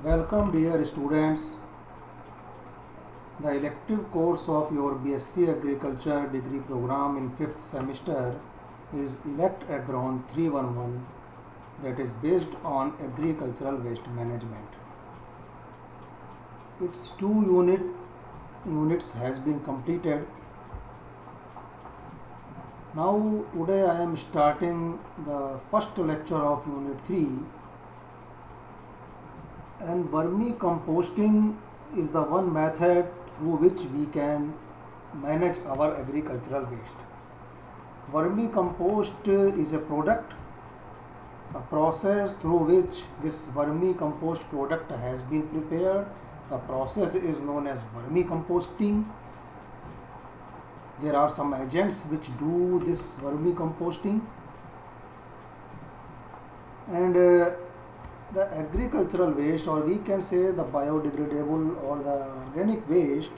Welcome dear students. The elective course of your BSc Agriculture degree program in 5th semester is Elect Agron 311, that is based on agricultural waste management. Its units has been completed. Now today I am starting the first lecture of unit 3, and vermicomposting is the one method through which we can manage our agricultural waste. Vermicompost is a product, a process through which this vermicompost product has been prepared. The process is known as vermicomposting. There are some agents which do this vermicomposting, and the agricultural waste, or we can say the biodegradable or the organic waste,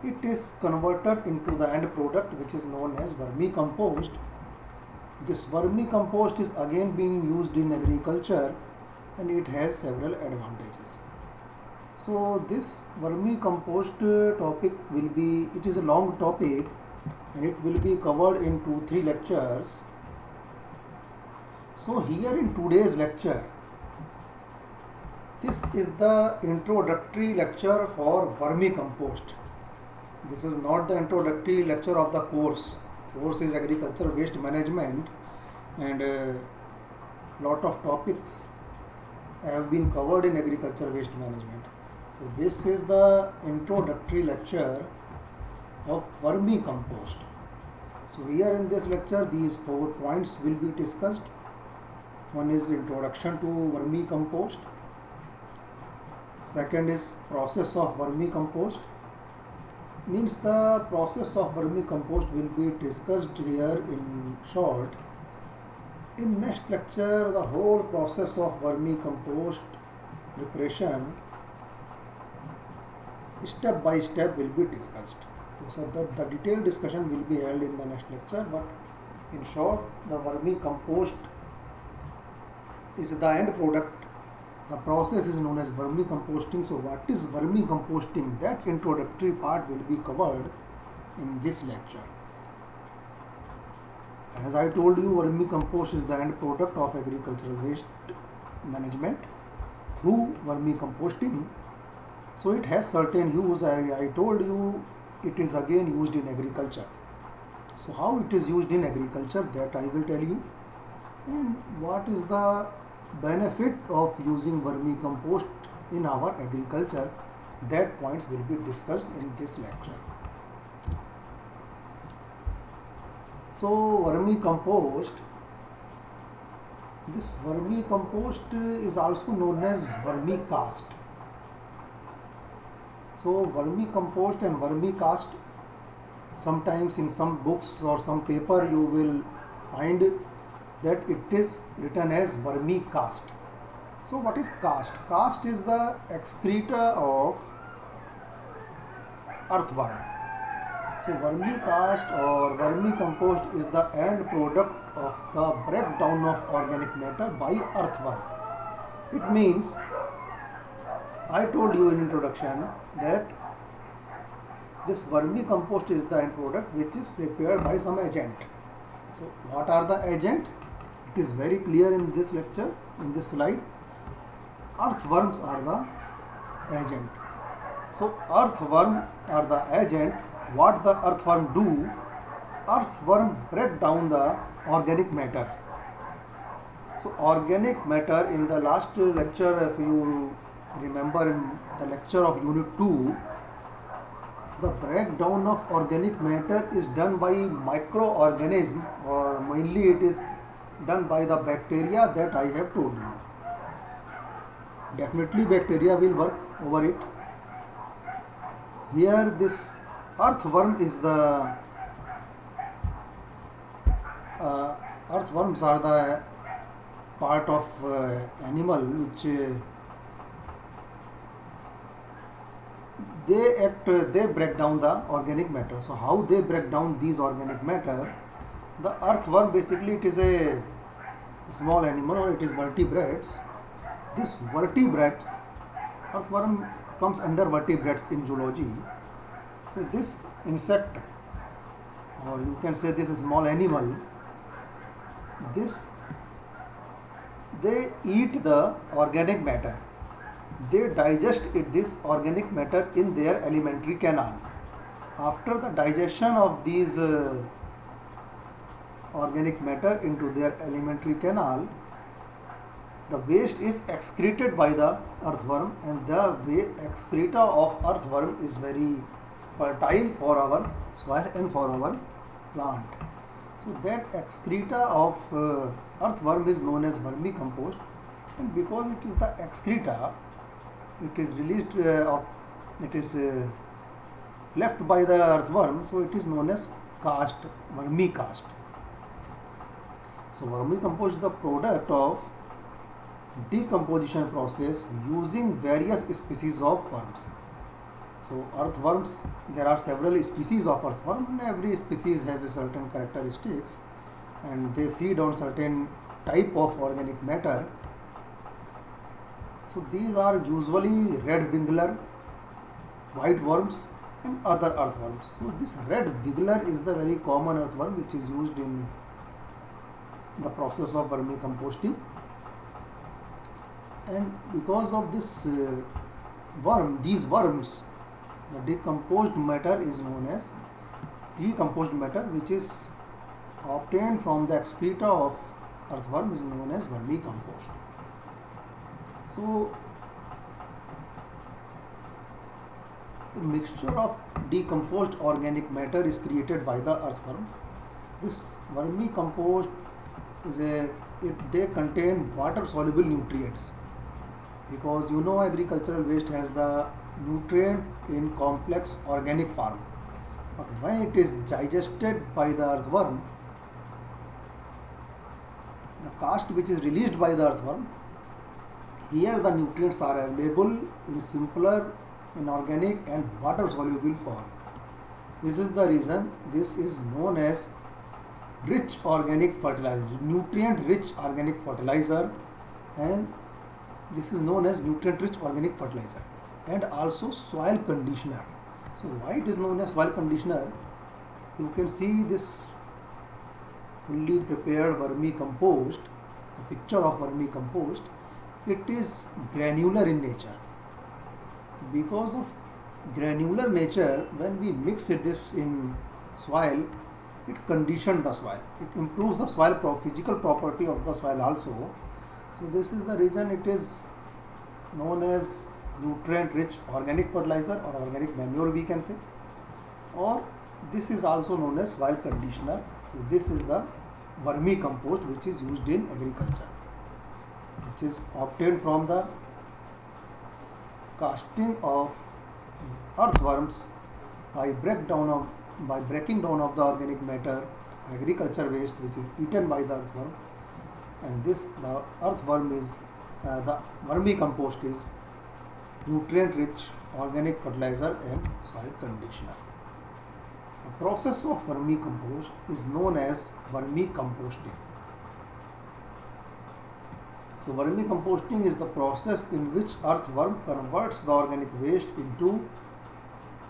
it is converted into the end product which is known as vermicompost. This vermicompost is again being used in agriculture and it has several advantages. So this vermicompost topic will be, it is a long topic and it will be covered into 3 lectures. So here in today's lecture, this is the introductory lecture for vermicompost. This is not the introductory lecture of the course. Course is agriculture waste management, and lot of topics have been covered in agriculture waste management. So this is the introductory lecture of vermicompost. So here in this lecture these 4 points will be discussed. One is introduction to vermicompost. Second is process of vermicompost. Means the process of vermicompost will be discussed here in short. In next lecture, the whole process of vermicompost preparation step by step will be discussed. So the detailed discussion will be held in the next lecture, but in short, the vermicompost is the end product. The process is known as vermicomposting. So what is vermicomposting? That introductory part will be covered in this lecture. As I told you, vermicompost is the end product of agricultural waste management through vermicomposting. So it has certain use. I told you it is again used in agriculture. So how it is used in agriculture, that I will tell you. And what is the benefit of using vermicompost in our agriculture, that points will be discussed in this lecture. So vermicompost, this vermicompost is also known as vermicast. So vermicompost and vermicast, sometimes in some books or some paper you will find that it is written as vermicast. So what is cast? Cast is the excreta of earthworm. So vermicast or vermicompost is the end product of the breakdown of organic matter by earthworm. It means, I told you in introduction that this vermicompost is the end product which is prepared by some agent. So what are the agent? It is very clear in this lecture, in this slide. Earthworms are the agent. So earthworm are the agent. What the earthworm do? Earthworm break down the organic matter. So organic matter, in the last lecture, if you remember, in the lecture of unit 2, the breakdown of organic matter is done by microorganism, or mainly it is done by the bacteria that I have told you. Definitely bacteria will work over it. Here this earthworm is the earthworms are the part of animal which they break down the organic matter. So how they break down these organic matter? The earthworm, basically it is a small animal, or it is vertebrates. These vertebrates Earthworm comes under vertebrates in zoology. So this insect, or you can say this small animal, this they eat the organic matter. They digest this organic matter in their alimentary canal. After the digestion of these organic matter into their alimentary canal, the waste is excreted by the earthworm, and the excreta of earthworm is very fertile for our soil and for our plant. So that excreta of earthworm is known as vermicompost, and because it is the excreta, it is released it is left by the earthworm, so it is known as cast, vermicast. So vermicompost is the product of decomposition process using various species of worms. So earthworms, there are several species of earthworm, and every species has a certain characteristics, and they feed on certain type of organic matter. So these are usually red wiggler, white worms, and other earthworms. So this red wiggler is the very common earthworm which is used in the process of vermicomposting. And because of this these worms, the decomposed matter is known as decomposed matter, which is obtained from the excreta of earthworm, is known as vermicompost. So a mixture of decomposed organic matter is created by the earthworm. This vermicompost they contain water soluble nutrients, because you know agricultural waste has the nutrient in complex organic form, but when it is digested by the earthworm, the cast which is released by the earthworm, here the nutrients are available in simpler, inorganic and water soluble form. This is the reason this is known as rich organic fertilizer, nutrient rich organic fertilizer, and this is known as nutrient rich organic fertilizer, and also soil conditioner. So why it is known as soil conditioner? You can see this fully prepared vermicompost, the picture of vermicompost. It is granular in nature. Because of granular nature, when we mix this in soil, it conditions the soil. It improves the soil physical property of the soil also. So this is the reason it is known as nutrient rich organic fertilizer, or organic manure we can say, or this is also known as soil conditioner. So this is the vermicompost which is used in agriculture, which is obtained from the casting of earthworms by breaking down of the organic matter, agriculture waste, which is eaten by the earthworm, and the earthworm is the vermicompost is nutrient rich organic fertilizer and soil conditioner. The process of vermicompost is known as vermicomposting. So vermicomposting is the process in which earthworm converts the organic waste into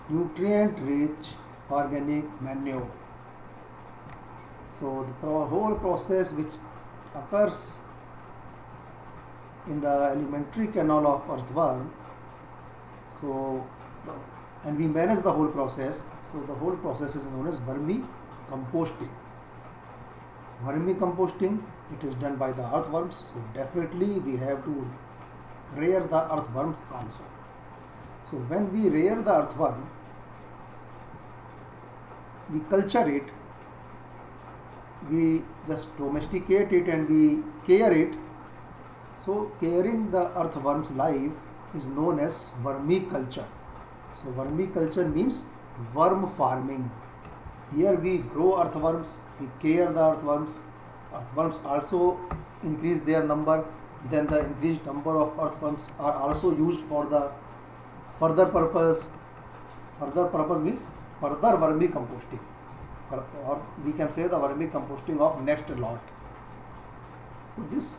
nutrient rich organic manure. So the whole process which occurs in the alimentary canal of earthworm, and we manage the whole process. So the whole process is known as vermicomposting. Vermicomposting, it is done by the earthworms, so definitely we have to rear the earthworms also. So when we rear the earthworm, we culture it, we just domesticate it and we care it. So caring the earthworm's life is known as vermiculture. So vermiculture means worm farming. Here we grow earthworms, we care the earthworms. Earthworms also increase their number. Then the increased number of earthworms are also used for the further purpose. Further purpose means further vermicomposting, or we can say the vermicomposting of next lot. So this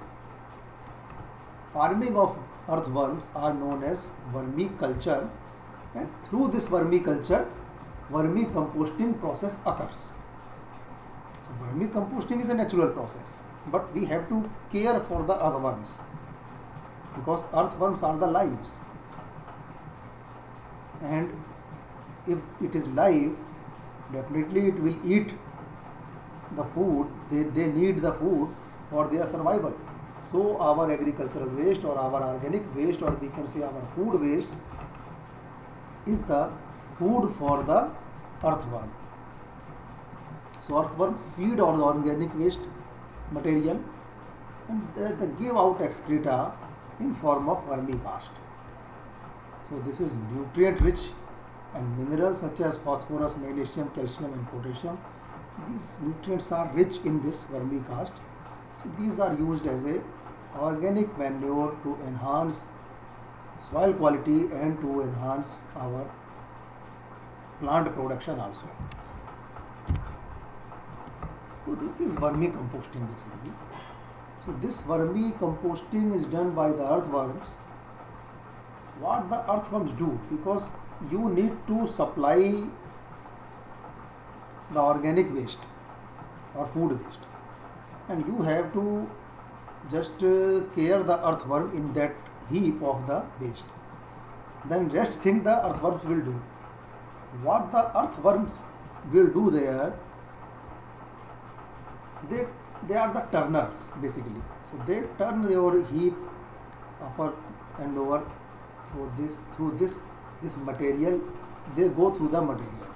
farming of earthworms are known as vermiculture, and through this vermiculture, vermicomposting process occurs. So vermicomposting is a natural process, but we have to care for the earthworms because earthworms are the lives, and if it is live, definitely it will eat the food. They need the food for their survival. So our agricultural waste or our organic waste, or we can say our food waste, is the food for the earthworm. So earthworm feed on the organic waste material, and they give out excreta in form of vermicast. So this is nutrient rich, and minerals such as phosphorus, magnesium, calcium and potassium, these nutrients are rich in this vermicast. So these are used as a organic manure to enhance soil quality and to enhance our plant production also. So this is vermicomposting basically. So this vermicomposting is done by the earthworms. What the earthworms do, because you need to supply the organic waste or food waste, and you have to just care the earthworm in that heap of the waste. Then rest thing the earthworms will do. What the earthworms will do there, they are the turners basically. So they turn your heap upper and lower. So this through this material, they go through the material.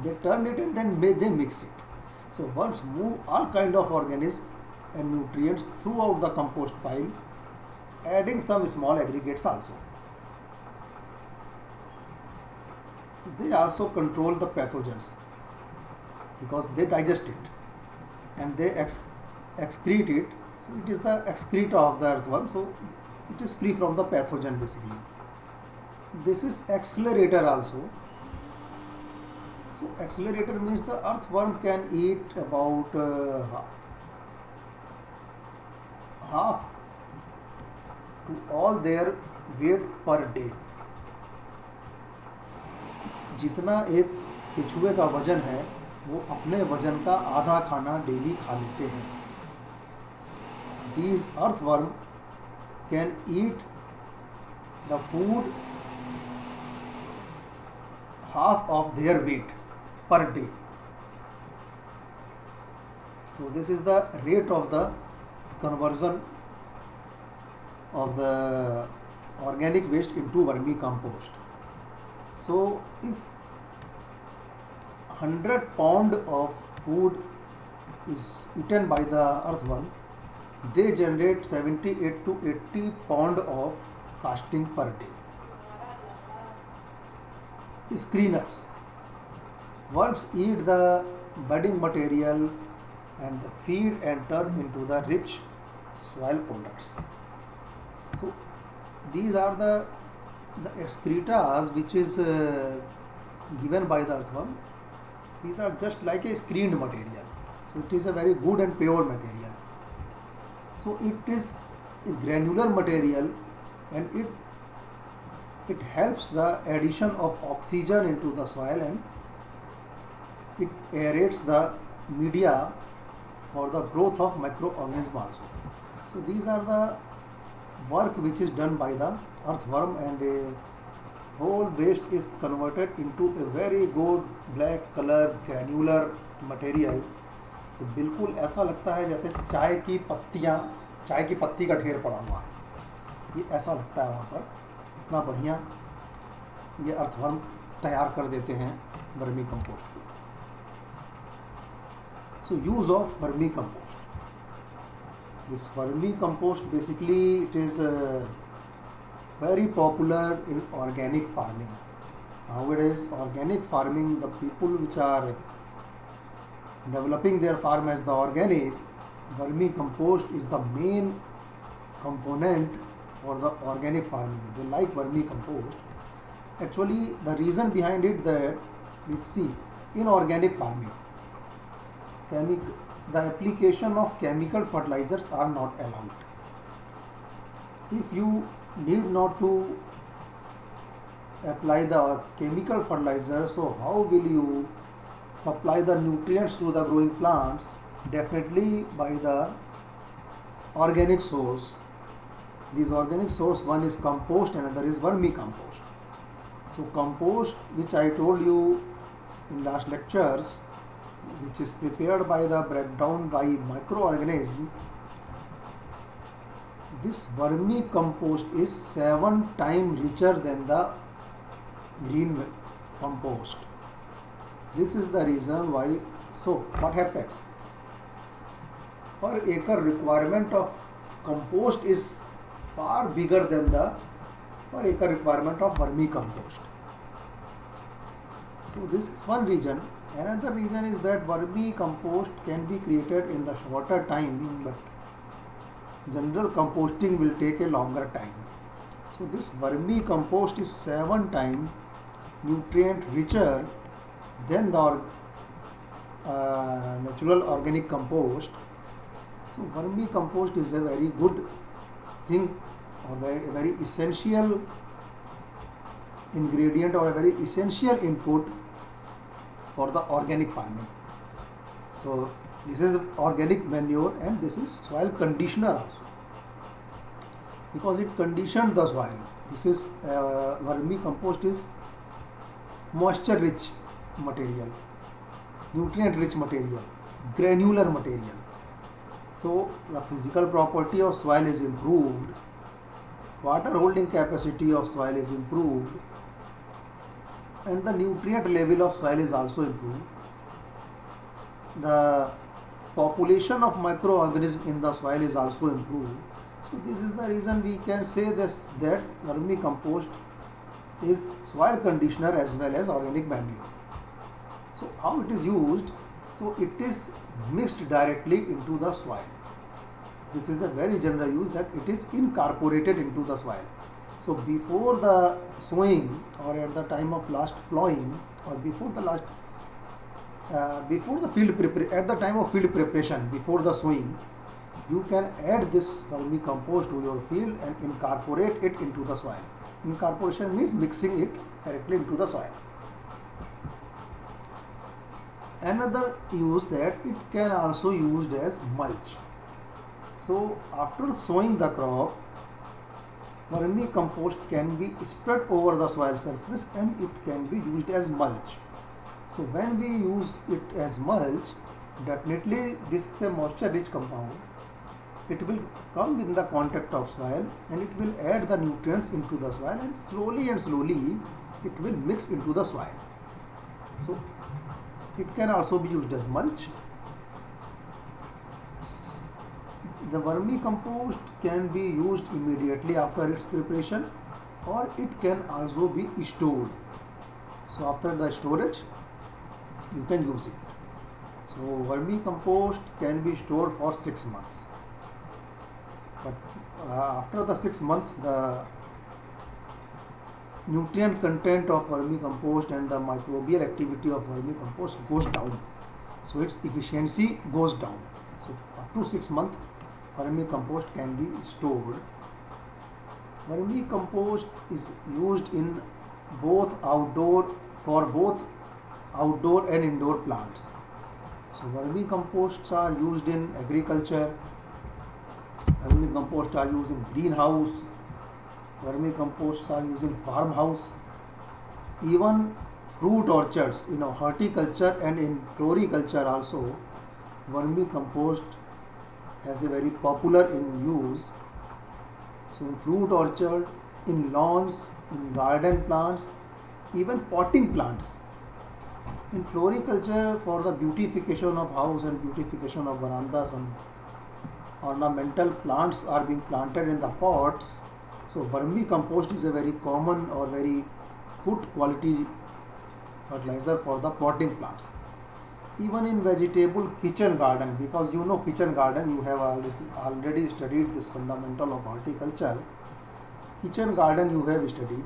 They turn it and then they mix it. So worms move all kind of organisms and nutrients throughout the compost pile, adding some small aggregates also. They also control the pathogens because they digest it and they excrete it. So it is the excreta of the earthworm, so it is free from the pathogen basically. This is accelerator also. So accelerator means the earthworm can eat about half to all their weight per day. जितना एक केचुए का वजन है, वो अपने वजन का आधा खाना डेली खा लेते हैं. These earthworm can eat the food half of their weight per day. So this is the rate of the conversion of the organic waste into vermicompost. So if 100 pound of food is eaten by the earthworm, they generate 78 to 80 pound of casting per day. Screeners. Worms eat the budding material and the feed and turn into the rich soil products. So these are the excretas which is given by the earthworm. These are just like a screened material. So it is a very good and pure material. So it is a granular material, and it helps the addition of oxygen into the soil, and it aerates the media for the growth of microorganisms also. So these are the work which is done by the earthworm, and the whole waste is converted into a very good black color granular material. तो बिल्कुल ऐसा लगता है जैसे चाय की पत्ती का ढेर पड़ा हुआ है, ये ऐसा लगता है वहाँ पर. इतना बढ़िया ये अर्थवर्म तैयार कर देते हैं वर्मी कंपोस्ट को. So use of vermicompost. This vermicompost basically it is very popular in organic farming. Nowadays, organic farming, the people which are developing their farm as the organic, vermicompost is the main component for the organic farming. They like vermicompost. Actually, the reason behind it that we see in organic farming, the application of chemical fertilizers are not allowed. if you need not to apply the chemical fertilizer, so how will you supply the nutrients to the growing plants? Definitely by the organic source. These organic source, one is compost and another is vermicompost. So compost, which I told you in last lectures, which is prepared by the breakdown by microorganism, this vermicompost is 7 times richer than the green compost. This is the reason why. So what happens? Per acre requirement of compost is far bigger than the per acre requirement of vermicompost. So this is one reason. Another reason is that vermicompost can be created in the shorter time, but general composting will take a longer time. So this vermicompost is 7 times nutrient richer than the natural organic compost. So vermicompost is a very good thing, or a very essential ingredient, or a very essential input for the organic farming. So this is organic manure and this is soil conditioner also, because it conditioned the soil. This is vermicompost is moisture rich material, nutrient rich material, granular material. So the physical property of soil is improved, water holding capacity of soil is improved, and the nutrient level of soil is also improved. The population of microorganisms in the soil is also improved. So this is the reason we can say this, that vermicompost is soil conditioner as well as organic manure. So how it is used? So it is mixed directly into the soil. This is a very general use, that it is incorporated into the soil. So before the sowing, or at the time of last plowing, or before the last before the field at the time of field preparation, before the sowing, you can add this vermicompost to your field and incorporate it into the soil. Incorporation means mixing it directly into the soil. Another use, that it can also used as mulch. So after sowing the crop, vermicompost can be spread over the soil surface and it can be used as mulch. So when we use it as mulch, definitely this is a moisture rich compound. It will come in the contact of soil and it will add the nutrients into the soil, and slowly it will mix into the soil. So it can also be used as mulch. The vermicompost can be used immediately after its preparation, or it can also be stored. So after the storage, you can use it. So vermicompost can be stored for 6 months. But after the 6 months, the nutrient content of vermicompost and the microbial activity of vermicompost goes down. So its efficiency goes down. So up to 6 months, vermicompost can be stored. Vermicompost is used in both outdoor and indoor plants. So vermicomposts are used in agriculture, vermicomposts are used in greenhouse, vermicomposts are used in farmhouse, even fruit orchards, horticulture and in floriculture also. Vermicompost has a very popular in use. So in fruit orchard, in lawns, in garden plants, even potting plants. In floriculture, for the beautification of house and beautification of verandas, and ornamental plants are being planted in the pots. So vermicompost is a very common or very good quality fertilizer for the potting plants. Even in vegetable kitchen garden, because kitchen garden, you have already studied this fundamental of horticulture. Kitchen garden you have studied.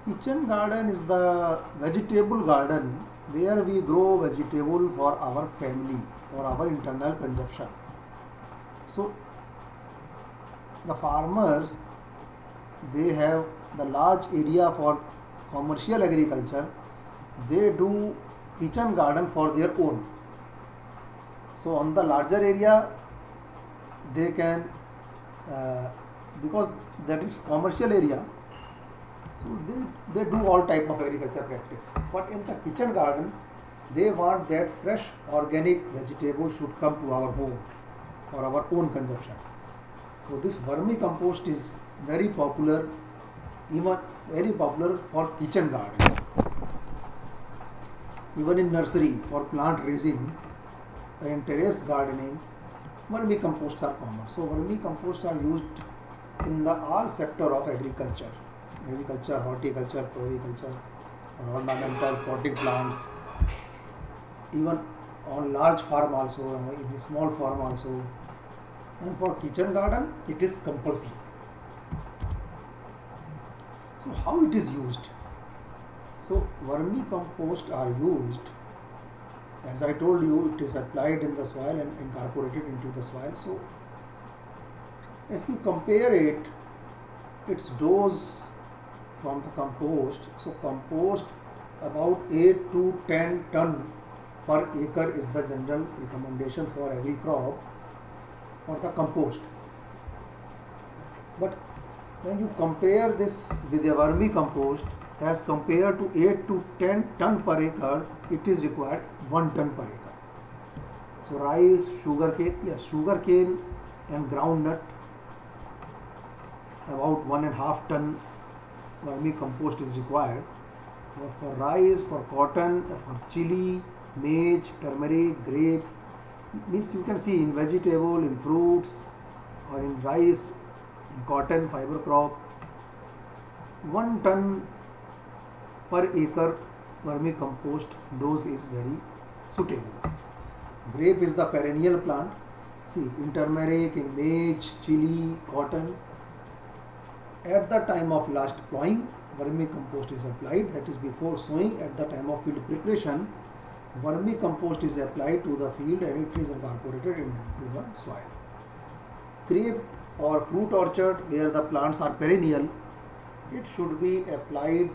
Kitchen garden is the vegetable garden where we grow vegetable for our family, for our internal consumption. So the farmers, they have the large area for commercial agriculture, they do kitchen garden for their own. So on the larger area they can, because that is commercial area, so they do all type of agriculture practice. But in the kitchen garden they want that fresh organic vegetables should come to our home for our own consumption. So this vermicompost is very popular, even very popular for kitchen gardens. Even in nursery for plant raising and terrace gardening, vermicomposts are common. So vermicomposts are used in the all sector of agriculture, horticulture, floriculture, ornamental potting plants, even on large farm also, in small farm also, and for kitchen garden it is compulsory. So how it is used? So vermicompost are used, as I told you, it is applied in the soil and incorporated into the soil. So if you compare it, its dose from the compost, so compost about 8 to 10 ton per acre is the general recommendation for every crop for the compost. But when you compare this with a vermicompost, as compared to 8 to 10 ton per acre, it is required 1 ton per acre. So rice, sugarcane and groundnut, about 1.5 ton vermicompost is required. For rice, for cotton, for chili, maize, turmeric, grape, means you can see in vegetable, in fruits, or in rice, in cotton, fiber crop, 1 ton per acre vermicompost dose is very suitable. Grape is the perennial plant. See, in turmeric, in maize, chili, cotton, at the time of last plowing, vermicompost is applied. That is before sowing. At the time of field preparation, vermicompost is applied to the field and it is incorporated into the soil. Grape or fruit orchard where the plants are perennial, it should be applied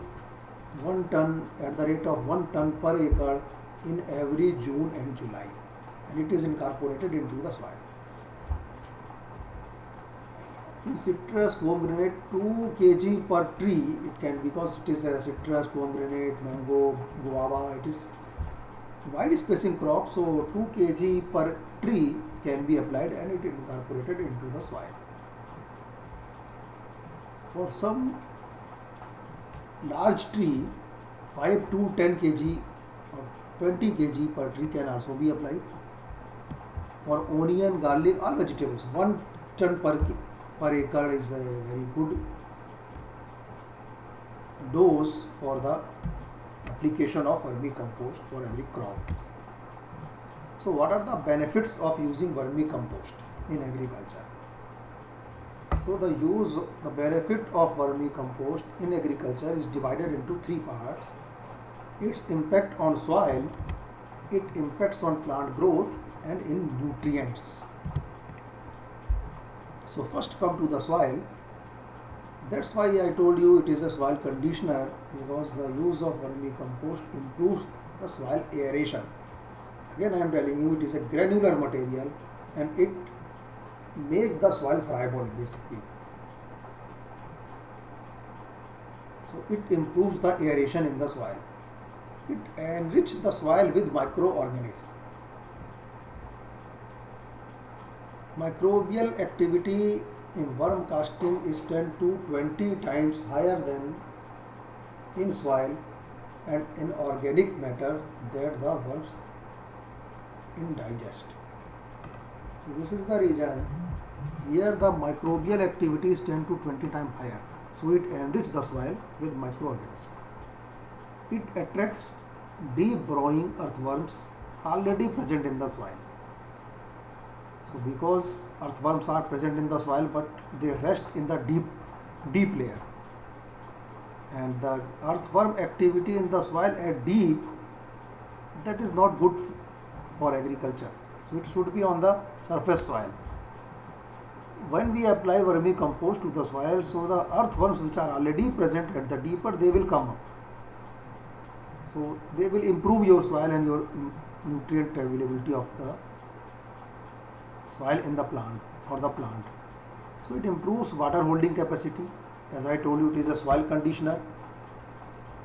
1 ton at the rate of 1 ton per acre in every June and July, and it is incorporated into the soil. In citrus, pomegranate, 2 kg per tree, it can, because it is a citrus, pomegranate, mango, guava, it is wide spacing crop, so 2 kg per tree can be applied and it is incorporated into the soil. For some large tree, 5 to 10 kg or 20 kg per tree can also be applied. For onion, garlic, all vegetables, 1 ton per acre is a very good dose for the application of vermicompost for every crop. So what are the benefits of using vermicompost in agriculture? So the benefit of vermicompost in agriculture is divided into 3 parts. Its impact on soil, it impacts on plant growth and in nutrients. So first come to the soil. That's why I told you it is a soil conditioner, because the use of vermicompost improves the soil aeration. Again I am telling you, it is a granular material and it makes the soil friable basically. So it improves the aeration in the soil. It enriches the soil with microorganisms. Microbial activity in worm casting is 10 to 20 times higher than in soil and in organic matter that the worms indigest. So this is the reason here the microbial activity is 10 to 20 times higher. So it enriches the soil with microorganisms. It attracts deep burrowing earthworms already present in the soil. So because earthworms are present in the soil, but they rest in the deep layer, and the earthworm activity in the soil at deep, that is not good for agriculture. So it should be on the surface soil. when we apply vermicompost to the soil, so the earthworms which are already present at the deeper, they will come up. So they will improve your soil and your nutrient availability of the soil in the plant, for the plant. So it improves water holding capacity. As I told you, it is a soil conditioner.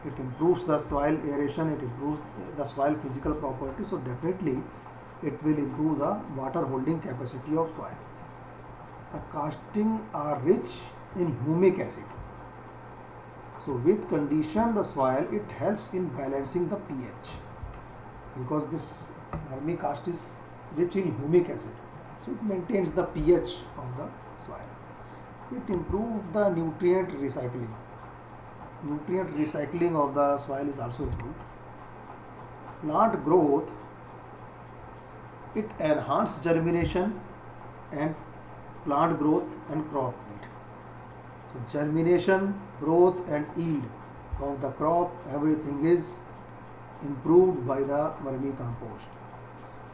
It improves the soil aeration, it improves the soil physical property. So definitely it will improve the water holding capacity of soil. The casting are rich in humic acid. So with condition the soil, it helps in balancing the pH, because this vermicast is rich in humic acid. So it maintains the pH of the soil. It improves the nutrient recycling. Nutrient recycling of the soil is also improved. Plant growth, it enhances germination and plant growth and crop yield. So germination, growth and yield of the crop, everything is improved by the vermicompost.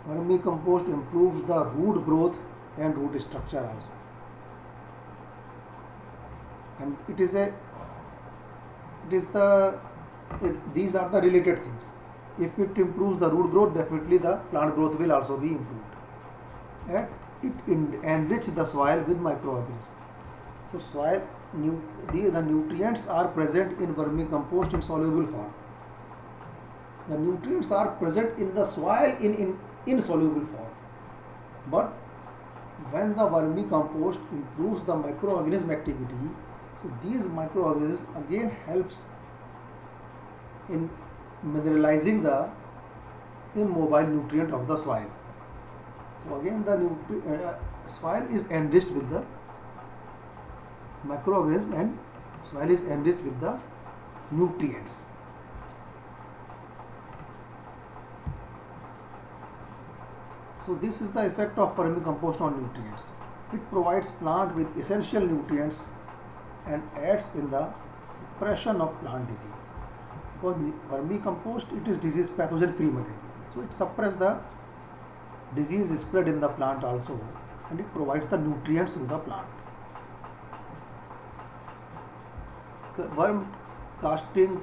Vermicompost improves the root growth and root structure also. And these are the related things. If it improves the root growth, definitely the plant growth will also be improved. And it enriches the soil with microorganisms. So the nutrients are present in vermicompost in soluble form. The nutrients are present in the soil in insoluble form. But when the vermicompost improves the microorganism activity, so these microorganisms again helps in mineralizing the immobile nutrient of the soil. So again the soil is enriched with the microorganisms and soil is enriched with the nutrients. So this is the effect of vermicompost on nutrients. It provides plant with essential nutrients and aids in the suppression of plant disease. Because vermicompost, it is disease pathogen free material. So it suppresses the disease spread in the plant also, and it provides the nutrients to the plant. The worm casting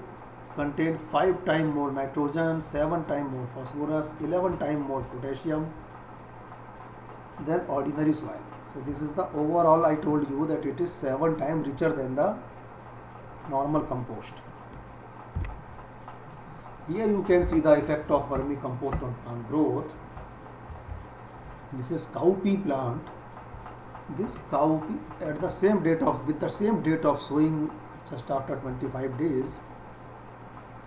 contain 5 times more nitrogen, 7 times more phosphorus, 11 times more potassium than ordinary soil. So this is the overall, I told you that it is 7 times richer than the normal compost. Here you can see the effect of vermicompost on plant growth. This is cowpea plant. This cowpea at the same date of sowing, just after 25 days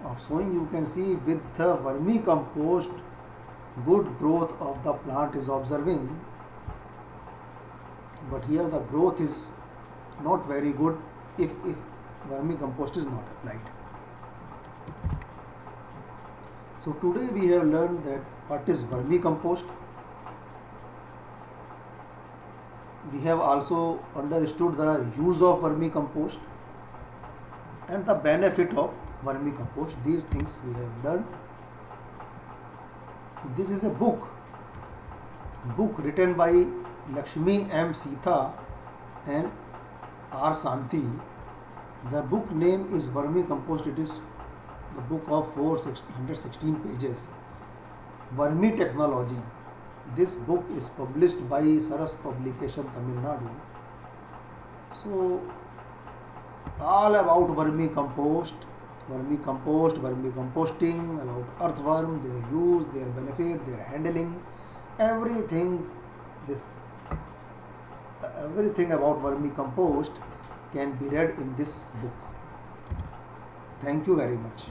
of sowing, you can see with the vermicompost good growth of the plant is observing. But here the growth is not very good if vermicompost is not applied. So today we have learned that what is vermicompost. We have also understood the use of vermicompost and the benefit of vermicompost. These things we have learned. This is a book written by Lakshmi M. Sitha and R. Santi. The book name is Vermicompost. It is the book of 416 pages. Vermi Technology. This book is published by Saras Publication, Tamil Nadu. So all about vermicomposting, about earthworm, their use, their benefit, their handling, everything about vermicompost can be read in this book. Thank you very much.